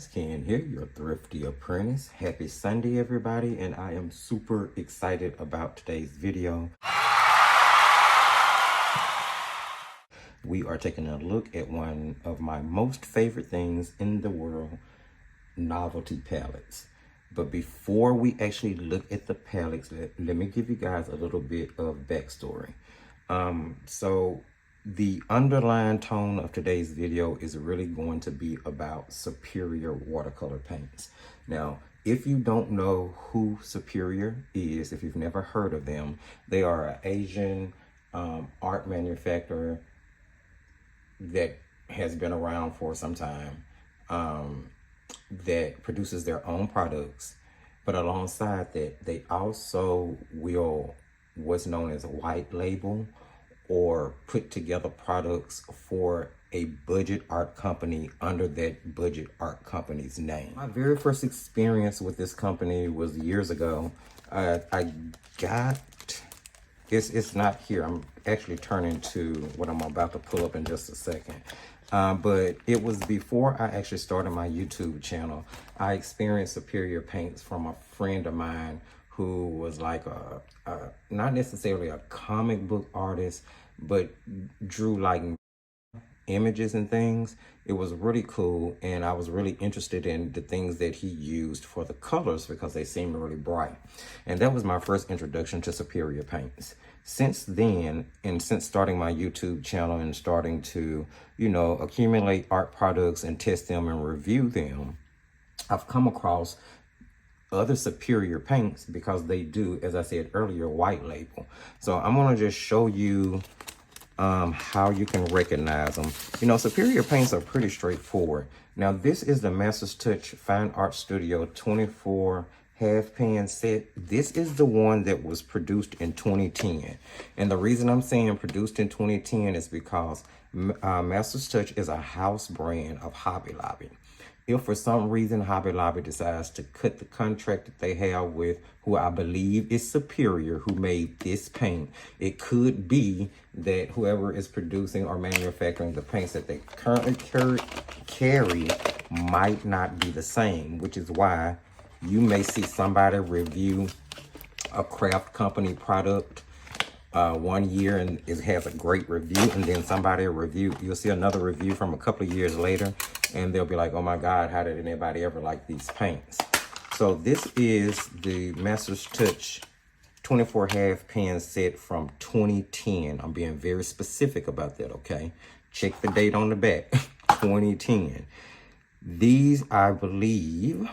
guys, Ken here, your thrifty apprentice. Happy Sunday, everybody, and I am super excited about today's video. We are taking a look at one of my most favorite things in the world, novelty palettes. But before we actually look at the palettes, let me give you guys a little bit of backstory. So the underlying tone of today's video is really going to be about Superior watercolor paints. Now, if you don't know who Superior is, if you've never heard of them, they are an Asian art manufacturer that has been around for some time, that produces their own products. But alongside that, they also will what's known as a white label or put together products for a budget art company under that budget art company's name. My very first experience with this company was years ago. I got, it's not here. I'm actually turning to what I'm about to pull up in just a second. But it was before I actually started my YouTube channel. I experienced Superior paints from a friend of mine who was like not necessarily a comic book artist, but drew like images and things. It was really cool, and I was really interested in the things that he used for the colors because they seemed really bright. And that was my first introduction to Superior paints. Since then, and since starting my YouTube channel and starting to, you know, accumulate art products and test them and review them, I've come across other Superior paints because they do, as I said earlier, white label. So I'm gonna just show you how you can recognize them. You know, Superior paints are pretty straightforward. Now, this is the Master's Touch Fine Art Studio 24 half pan set. This is the one that was produced in 2010. And the reason I'm saying produced in 2010 is because Master's Touch is a house brand of Hobby Lobby. If for some reason Hobby Lobby decides to cut the contract that they have with who I believe is Superior, who made this paint, it could be that whoever is producing or manufacturing the paints that they currently carry might not be the same, which is why you may see somebody review a craft company product 1 year and it has a great review, and then somebody review, you'll see another review from a couple of years later, and they'll be like, oh my God, how did anybody ever like these paints? So this is the Master's Touch 24 half pan set from 2010. I'm being very specific about that, okay? Check the date on the back, 2010. These, I believe,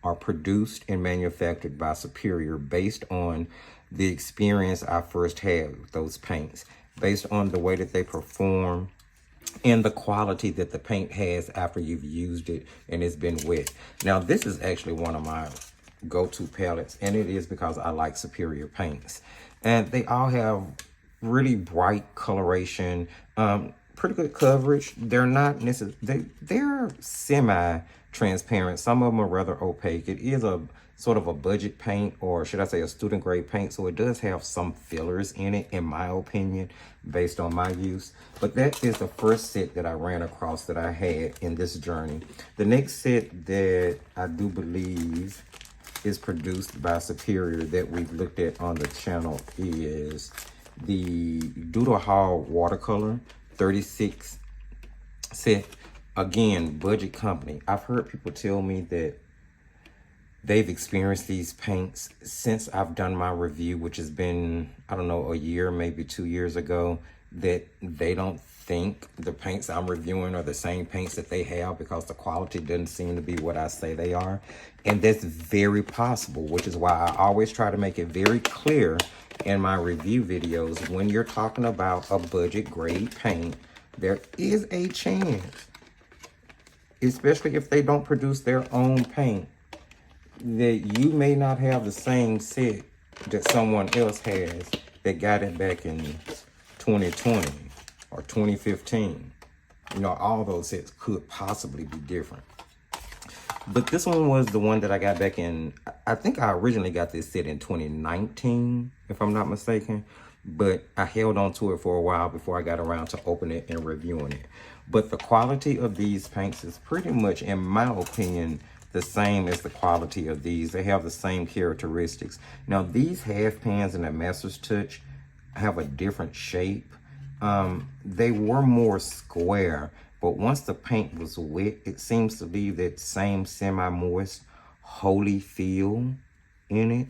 are produced and manufactured by Superior based on the experience I first had with those paints, based on the way that they perform and the quality that the paint has after you've used it and it's been wet. Now, this is actually one of my go-to palettes, and it is because I like Superior paints. And they all have really bright coloration, pretty good coverage. They're not necessarily, they're semi-transparent. Some of them are rather opaque. It is a sort of a budget paint, or should I say a student grade paint, so it does have some fillers in it, in my opinion, based on my use. But that is the first set that I ran across that I had in this journey. The next set that I do believe is produced by Superior that we've looked at on the channel is the Doodle Hall Watercolor 36 set. Again, budget company. I've heard people tell me that they've experienced these paints since I've done my review, which has been, I don't know, a year, maybe 2 years ago, that they don't think the paints I'm reviewing are the same paints that they have because the quality doesn't seem to be what I say they are. And that's very possible, which is why I always try to make it very clear in my review videos, when you're talking about a budget grade paint, there is a chance, especially if they don't produce their own paint, that you may not have the same set that someone else has that got it back in 2020 or 2015. You know, all those sets could possibly be different. But this one was the one that I got back in, I think I originally got this set in 2019, if I'm not mistaken. but I held on to it for a while before I got around to opening it and reviewing it. But the quality of these paints is pretty much, in my opinion, the same as the quality of these. They have the same characteristics. Now, these half pans and the Master's Touch have a different shape. They were more square, but once the paint was wet, it seems to leave that same semi-moist, holy feel in it,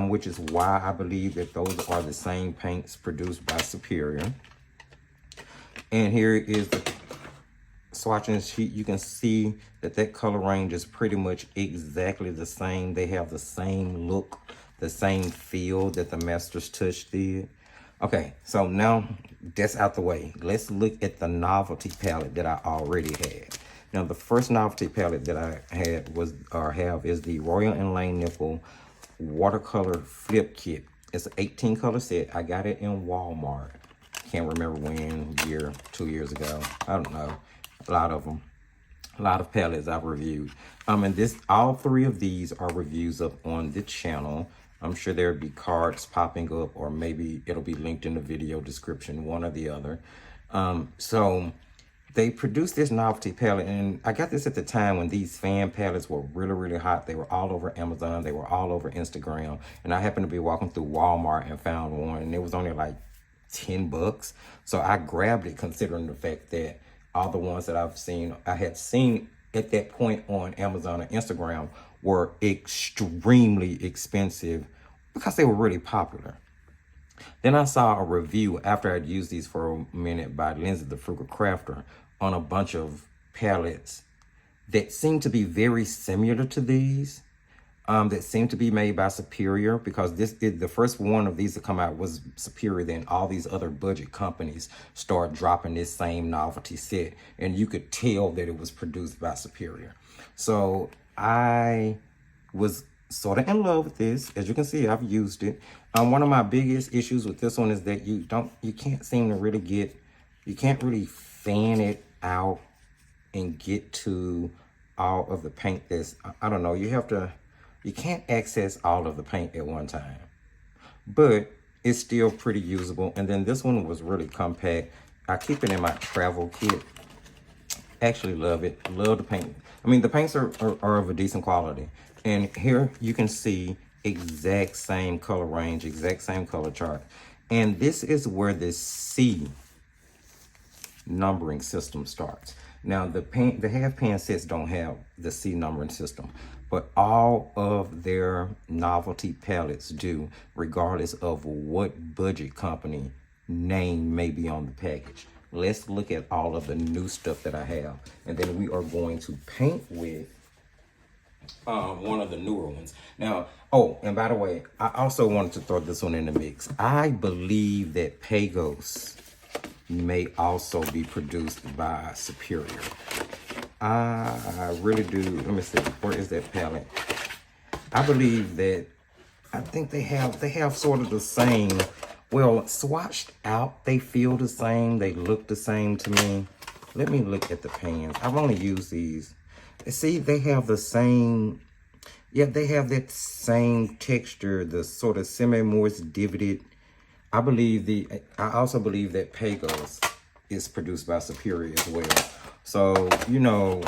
which is why I believe that those are the same paints produced by Superior. And here is the swatching sheet. You can see that that color range is pretty much exactly the same. They have the same look, the same feel that the Master's Touch did. Okay, so now that's out the way. Let's look at the Novelty palette that I already had. Now, the first Novelty palette that I had have is the Royal and Lane Nickel Watercolor Flip Kit. It's an 18 color set. I got it in Walmart. Can't remember when, year, 2 years ago. I don't know. A lot of them. A lot of palettes I've reviewed. And all three of these are reviews up on the channel. I'm sure there'll be cards popping up, or maybe it'll be linked in the video description, one or the other. So they produced this Novelty palette, and I got this at the time when these fan palettes were really, really hot. They were all over Amazon. They were all over Instagram. And I happened to be walking through Walmart and found one, and it was only like 10 bucks. So I grabbed it, considering the fact that all the ones that I had seen at that point on Amazon and Instagram were extremely expensive because they were really popular. Then I saw a review after I'd used these for a minute by Lindsay the Frugal Crafter on a bunch of palettes that seemed to be very similar to these, that seemed to be made by Superior, because the first one of these to come out was Superior. Then all these other budget companies start dropping this same Novelty set, and you could tell that it was produced by Superior. So I was sort of in love with this. As you can see, I've used it. One of my biggest issues with this one is that you can't seem to really you can't really fan it out and get to all of the paint that's, I don't know, you can't access all of the paint at one time, but it's still pretty usable. And then this one was really compact. I keep it in my travel kit. Actually love it. Love the paint. I mean, the paints are of a decent quality. And here you can see exact same color range, exact same color chart. And this is where the C numbering system starts. Now, the half pan sets don't have the C numbering system, but all of their Novelty palettes do, regardless of what budget company name may be on the package. Let's look at all of the new stuff that I have, and then we are going to paint with one of the newer ones. Now, oh, and by the way, I also wanted to throw this one in the mix. I believe that Pagos may also be produced by Superior. I really do. Let me see. Where is that palette? I believe that, I think they have sort of the same, well, swatched out, they feel the same. They look the same to me. Let me look at the pans. I've only used these. See, they have the same, yeah, they have that same texture, the sort of semi-moist, divoted. I also believe that Pagos is produced by Superior as well. So, you know,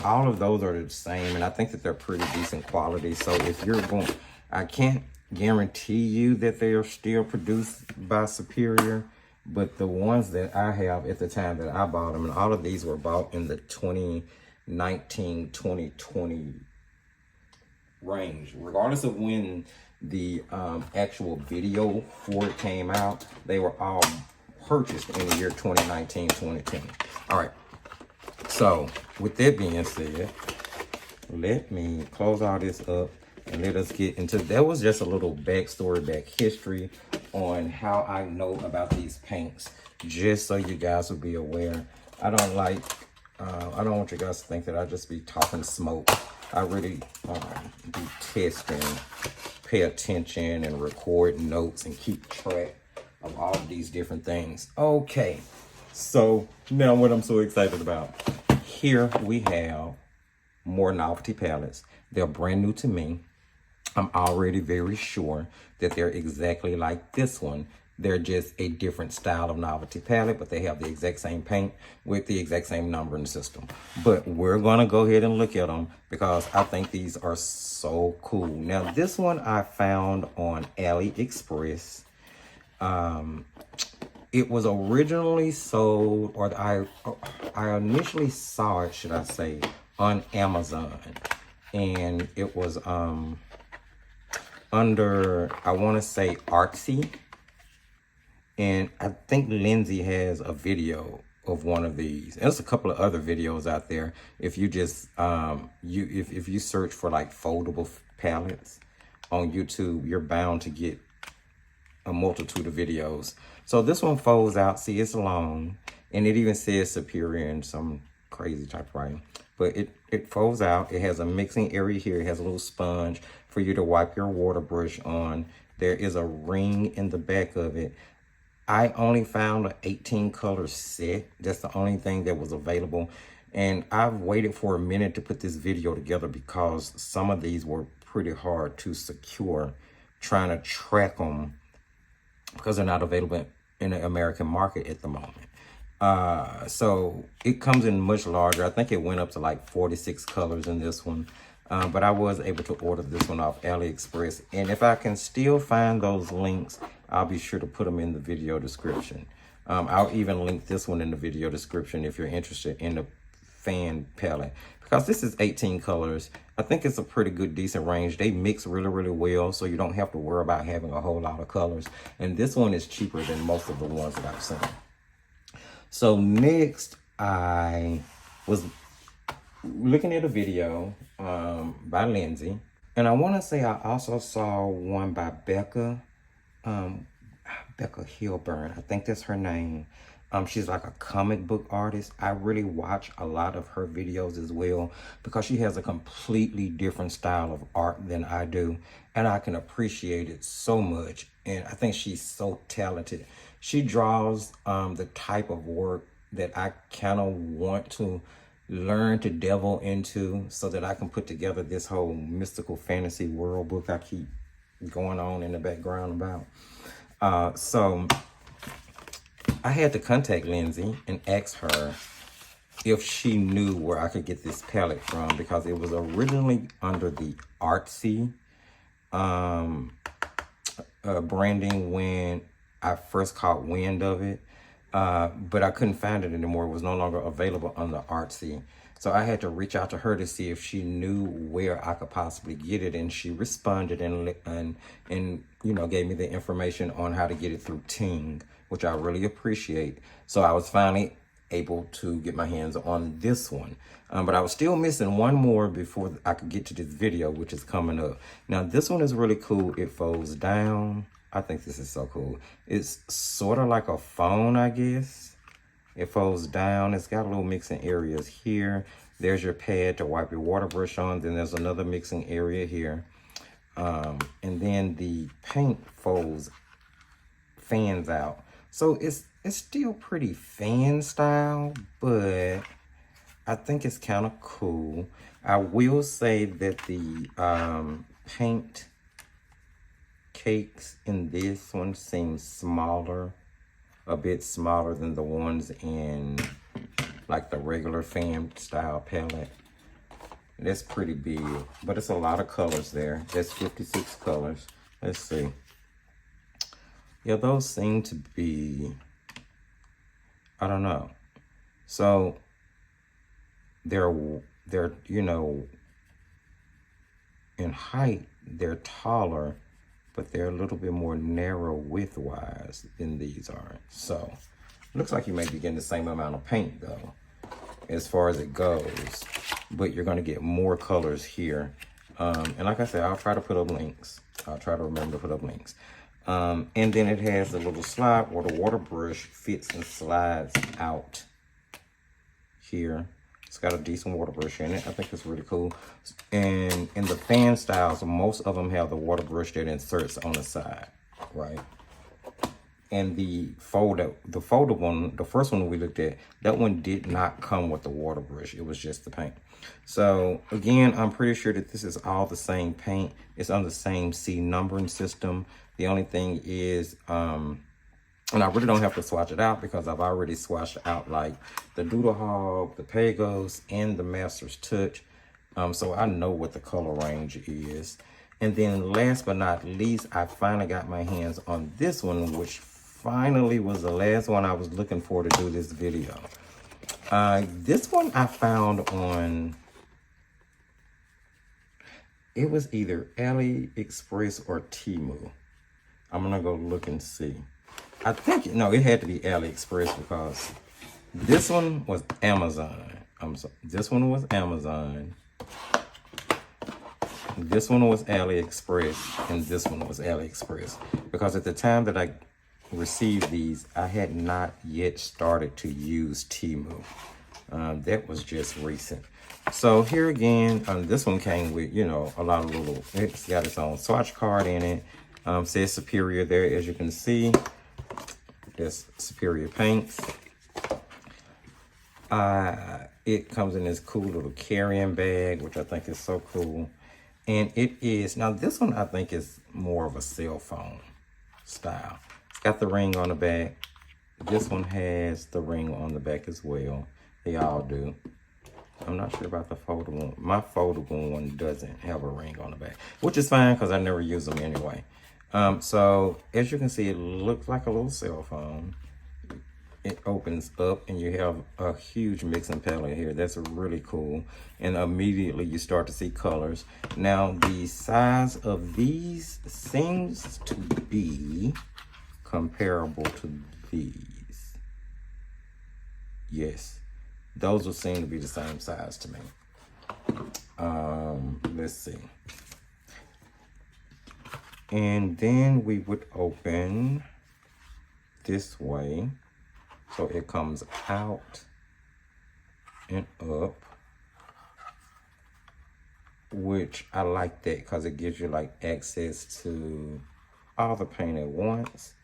all of those are the same, and I think that they're pretty decent quality. So if you're going, I can't guarantee you that they are still produced by Superior, but the ones that I have at the time that I bought them, and all of these were bought in the 2019, 2020 range, regardless of when the actual video for it came out, they were all purchased in the year 2019, 2020. All right. So with that being said, let me close all this up and let us get into, that was just a little backstory, back history on how I know about these paints, just so you guys will be aware. I don't want you guys to think that I just be talking smoke. I really be testing, pay attention, and record notes and keep track of all of these different things. Okay, so now what I'm so excited about. Here we have more Novelty palettes. They're brand new to me. I'm already very sure that they're exactly like this one They're just a different style of Novelty palette, but they have the exact same paint with the exact same numbering system. But we're going to go ahead and look at them because I think these are so cool. Now, this one I found on AliExpress. It was originally sold, or I initially saw it, should I say, on Amazon. And it was under, I want to say, Artsy. And I think Lindsay has a video of one of these. There's a couple of other videos out there. If you just, if you search for like foldable palettes on YouTube, you're bound to get a multitude of videos. So this one folds out. See, it's long. And it even says Superior in some crazy type writing. But it folds out. It has a mixing area here. It has a little sponge for you to wipe your water brush on. There is a ring in the back of it. I only found an 18 color set. That's the only thing that was available. And I've waited for a minute to put this video together because some of these were pretty hard to secure, trying to track them because they're not available in the American market at the moment. So it comes in much larger. I think it went up to like 46 colors in this one. But I was able to order this one off AliExpress. And if I can still find those links, I'll be sure to put them in the video description. I'll even link this one in the video description if you're interested in the fan palette. Because this is 18 colors. I think it's a pretty good, decent range. They mix really, really well, so you don't have to worry about having a whole lot of colors. And this one is cheaper than most of the ones that I've seen. So next, I was looking at a video by Lindsay, and I want to say I also saw one by Becca Hilburn. I think that's her name. She's like a comic book artist. I really watch a lot of her videos as well because she has a completely different style of art than I do, and I can appreciate it so much. And I think she's so talented. She draws the type of work that I kind of want to learn to delve into so that I can put together this whole mystical fantasy world book I keep going on in the background about. So I had to contact Lindsay and ask her if she knew where I could get this palette from because it was originally under the Artsy branding when I first caught wind of it. But I couldn't find it anymore. It was no longer available on the Artsy. So I had to reach out to her to see if she knew where I could possibly get it. And she responded and you know, gave me the information on how to get it through Tinge, which I really appreciate. So I was finally able to get my hands on this one. But I was still missing one more before I could get to this video, which is coming up. Now, this one is really cool. It folds down. I think this is so cool. It's sort of like a phone, I guess. It folds down. It's got little mixing areas here. There's your pad to wipe your water brush on. Then there's another mixing area here. And then the paint fans out. So it's still pretty fan style, but I think it's kind of cool. I will say that the paint cakes in this one seem smaller, a bit smaller than the ones in like the regular fan style palette. That's pretty big, but it's a lot of colors there. That's 56 colors. Let's see. Yeah, those seem to be, I don't know. So they're you know, in height they're taller, but they're a little bit more narrow width-wise than these are. So, looks like you may be getting the same amount of paint, though, as far as it goes. But you're going to get more colors here. And like I said, I'll try to put up links. I'll try to remember to put up links. And then it has a little slide where the water brush fits and slides out here. It's got a decent water brush in it. I think it's really cool. And in the fan styles, most of them have the water brush that inserts on the side, right? And the foldable one, the first one we looked at, that one did not come with the water brush. It was just the paint. So again, I'm pretty sure that this is all the same paint. It's on the same C numbering system. The only thing is And I really don't have to swatch it out because I've already swatched out like the Doodle Hog, the Pagos, and the Master's Touch. So I know what the color range is. And then last but not least, I finally got my hands on this one, which finally was the last one I was looking for to do this video. This one I found on, it was either AliExpress or Temu. I'm gonna go look and see. I think, no, it had to be AliExpress because this one was Amazon. This one was Amazon. This one was AliExpress, and this one was AliExpress. Because at the time that I received these, I had not yet started to use Temu. That was just recent. So here again, this one came with, you know, a lot of little, it's got its own swatch card in it. Says Superior there, as you can see. There's Superior paints. It comes in this cool little carrying bag, which I think is so cool. And it is, now this one I think is more of a cell phone style. It's got the ring on the back. This one has the ring on the back as well. They all do. I'm not sure about the foldable. My foldable one doesn't have a ring on the back, which is fine because I never use them anyway. So as you can see, it looks like a little cell phone. It opens up and you have a huge mixing palette here. That's really cool. And immediately you start to see colors. Now the size of these seems to be comparable to these. Yes, those will seem to be the same size to me. Let's see. And then we would open this way. So it comes out and up, which I like that because it gives you like access to all the paint at once.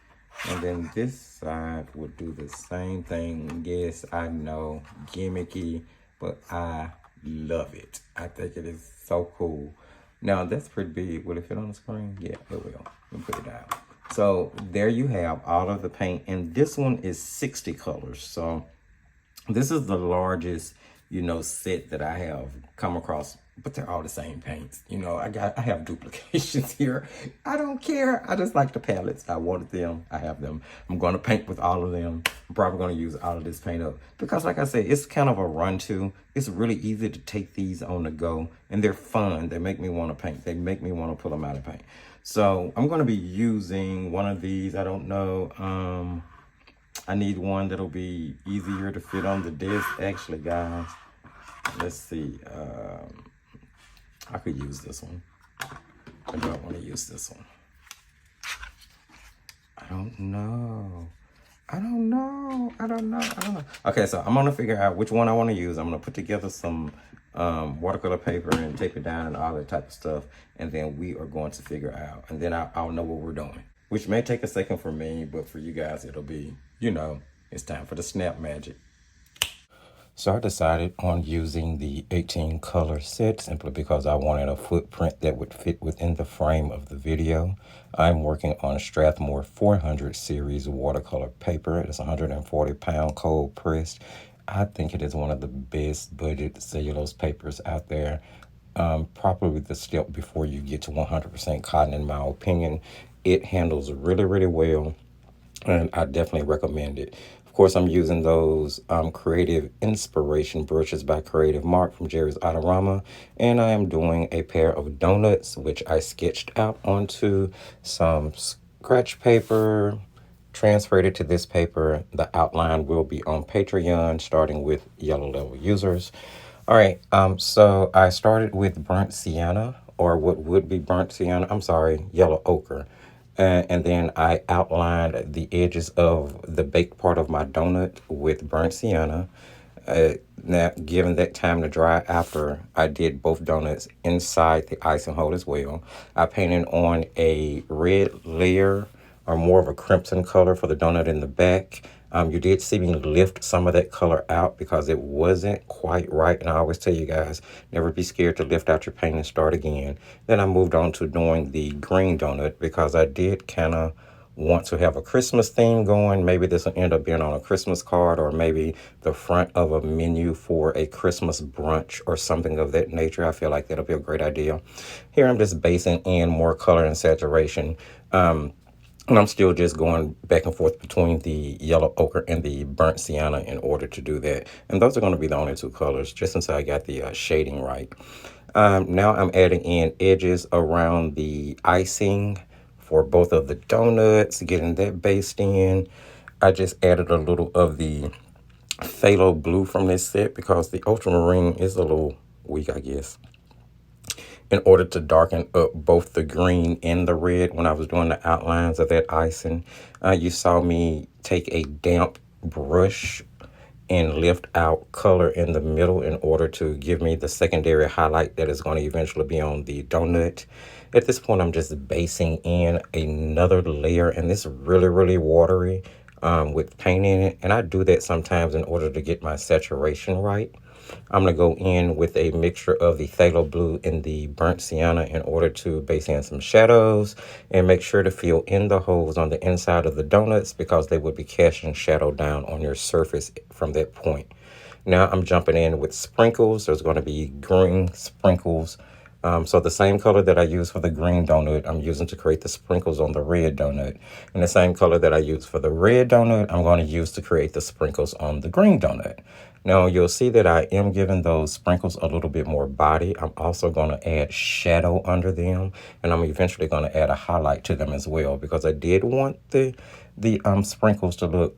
And then this side would do the same thing. Yes, I know, gimmicky, but I love it. I think it is so cool. Now that's pretty big. Will it fit on the screen? Yeah, it will. Let me put it down. So there you have all of the paint, and this one is 60 colors. So this is the largest, you know, set that I have come across, but they're all the same paints. You know, I have duplications here. I don't care. I just like the palettes. I wanted them. I have them. I'm going to paint with all of them. I'm probably going to use all of this paint up because, like I said, it's kind of a run to. It's really easy to take these on the go, and they're fun. They make me want to paint. They make me want to pull them out and paint. So I'm going to be using one of these. I don't know. I need one that'll be easier to fit on the desk. Actually, guys, let's see. I could use this one. I don't want to use this one. I don't know. Okay, so I'm going to figure out which one I want to use. I'm going to put together some watercolor paper and tape it down and all that type of stuff. And then we are going to figure out. And then I'll know what we're doing. Which may take a second for me, but for you guys, it'll be, you know, it's time for the snap magic. So I decided on using the 18 color set simply because I wanted a footprint that would fit within the frame of the video. I'm working on Strathmore 400 series watercolor paper. It's 140-pound cold pressed. I think it is one of the best budget cellulose papers out there. Probably the step before you get to 100% cotton, in my opinion. It handles really, really well, and I definitely recommend it. Of course, I'm using those Creative Inspiration brushes by Creative Mark from Jerry's Autorama, and I am doing a pair of donuts, which I sketched out onto some scratch paper, transferred it to this paper. The outline will be on Patreon, starting with yellow level users. All right, so I started with burnt sienna, or what would be burnt sienna, yellow ochre. And then I outlined the edges of the baked part of my donut with burnt sienna. Now, given that time to dry after I did both donuts inside the icing hole as well, I painted on a red layer, or more of a crimson color, for the donut in the back. You did see me lift some of that color out because it wasn't quite right. And I always tell you guys, never be scared to lift out your paint and start again. Then I moved on to doing the green donut because I did kind of want to have a Christmas theme going. Maybe this will end up being on a Christmas card, or maybe the front of a menu for a Christmas brunch or something of that nature. I feel like that'll be a great idea. Here I'm just basing in more color and saturation. And I'm still just going back and forth between the yellow ochre and the burnt sienna in order to do that. And those are going to be the only two colors, just until I got the shading right. Now I'm adding in edges around the icing for both of the donuts, getting that based in. I just added a little of the phthalo blue from this set because the ultramarine is a little weak, I guess, in order to darken up both the green and the red when I was doing the outlines of that icing. You saw me take a damp brush and lift out color in the middle in order to give me the secondary highlight that is going to eventually be on the donut. At this point, I'm just basing in another layer, and this is really, really watery with paint in it. And I do that sometimes in order to get my saturation right. I'm going to go in with a mixture of the phthalo blue and the burnt sienna in order to base in some shadows and make sure to fill in the holes on the inside of the donuts because they would be casting shadow down on your surface from that point. Now I'm jumping in with sprinkles. There's going to be green sprinkles. So the same color that I use for the green donut, I'm using to create the sprinkles on the red donut. And the same color that I use for the red donut, I'm going to use to create the sprinkles on the green donut. Now you'll see that I am giving those sprinkles a little bit more body. I'm also going to add shadow under them, and I'm eventually going to add a highlight to them as well because I did want the sprinkles to look,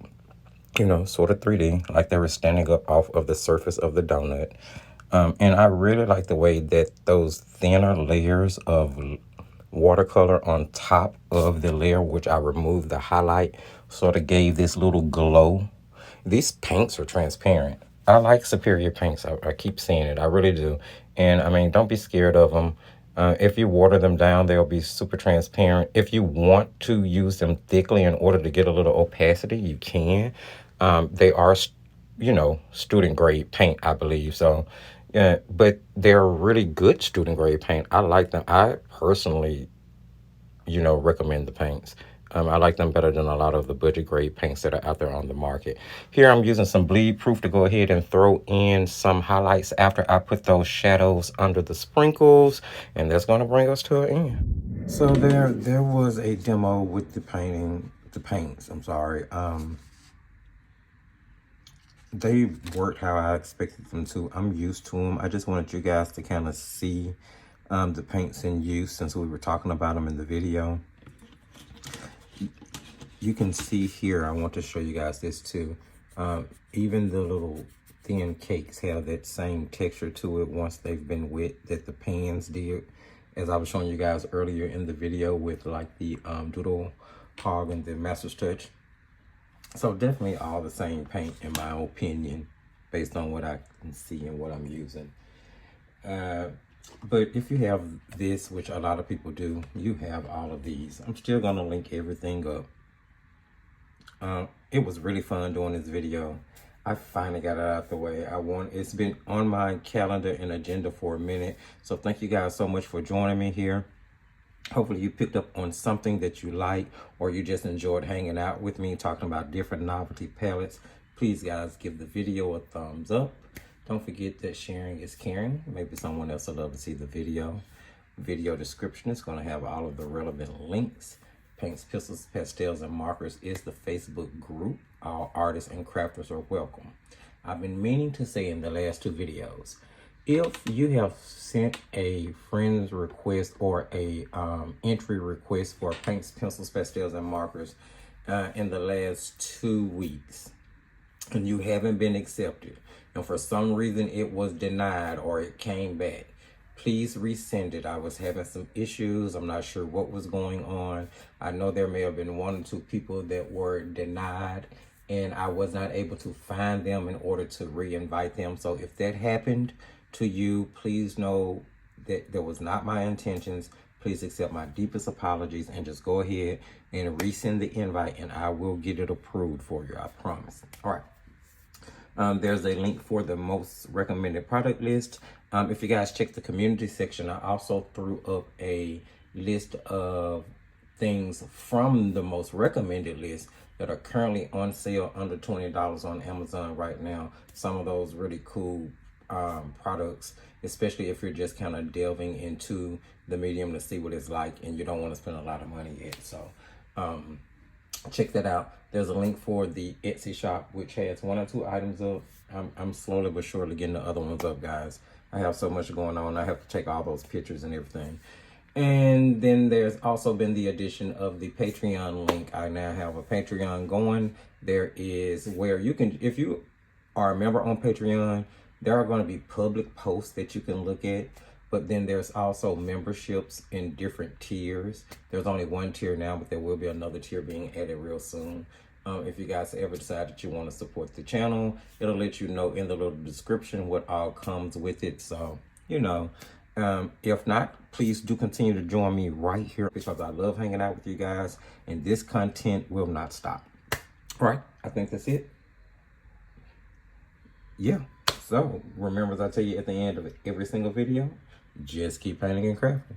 you know, sort of 3D, like they were standing up off of the surface of the donut. And I really like the way that those thinner layers of watercolor on top of the layer, which I removed the highlight, sort of gave this little glow. These paints are transparent. I like Superior paints. I keep saying it. I really do. And I mean, don't be scared of them. If you water them down, they'll be super transparent. If you want to use them thickly in order to get a little opacity, you can. They are, you know, student grade paint, I believe. So, yeah, but they're really good student grade paint. I like them. I personally, you know, recommend the paints. I like them better than a lot of the budget grade paints that are out there on the market. Here I'm using some bleed proof to go ahead and throw in some highlights after I put those shadows under the sprinkles, and that's going to bring us to an end. So there was a demo with the paints, I'm sorry. They worked how I expected them to. I'm used to them. I just wanted you guys to kind of see the paints in use since we were talking about them in the video. You can see here, I want to show you guys this too. Even the little thin cakes have that same texture to it once they've been wet that the pans did. As I was showing you guys earlier in the video with like the Doodle Hog and the Master's Touch. So definitely all the same paint in my opinion, based on what I can see and what I'm using. But if you have this, which a lot of people do, you have all of these. I'm still gonna link everything up. It was really fun doing this video. I finally got it out the way. It's been on my calendar and agenda for a minute. So thank you guys so much for joining me here. Hopefully you picked up on something that you like, or you just enjoyed hanging out with me talking about different novelty palettes. Please guys, give the video a thumbs up. Don't forget that sharing is caring. Maybe someone else will love to see the video. Video description is going to have all of the relevant links. Paints, Pencils, Pastels, and Markers is the Facebook group. All artists and crafters are welcome. I've been meaning to say in the last two videos, if you have sent a friend's request or a entry request for Paints, Pencils, Pastels, and Markers in the last 2 weeks, and you haven't been accepted, and for some reason it was denied or it came back, please resend it. I was having some issues. I'm not sure what was going on. I know there may have been 1 or 2 people that were denied, and I was not able to find them in order to re-invite them. So if that happened to you, please know that that was not my intentions. Please accept my deepest apologies and just go ahead and resend the invite, and I will get it approved for you. I promise. All right. There's a link for the most recommended product list. If you guys check the community section, I also threw up a list of things from the most recommended list that are currently on sale under $20 on Amazon right now. Some of those really cool products, especially if you're just kind of delving into the medium to see what it's like and you don't want to spend a lot of money yet. So check that out. There's a link for the Etsy shop, which has 1 or 2 items up. I'm slowly but surely getting the other ones up, guys. I have so much going on. I have to take all those pictures and everything. And then there's also been the addition of the Patreon link. I now have a Patreon going. There is where you can, if you are a member on Patreon, there are going to be public posts that you can look at. But then there's also memberships in different tiers. There's only 1 tier now, but there will be another tier being added real soon. If you guys ever decide that you want to support the channel, it'll let you know in the little description what all comes with it. So, you know, if not, please do continue to join me right here because I love hanging out with you guys and this content will not stop. All right, I think that's it. Yeah, so remember, as I tell you at the end of every single video, just keep painting and crafting.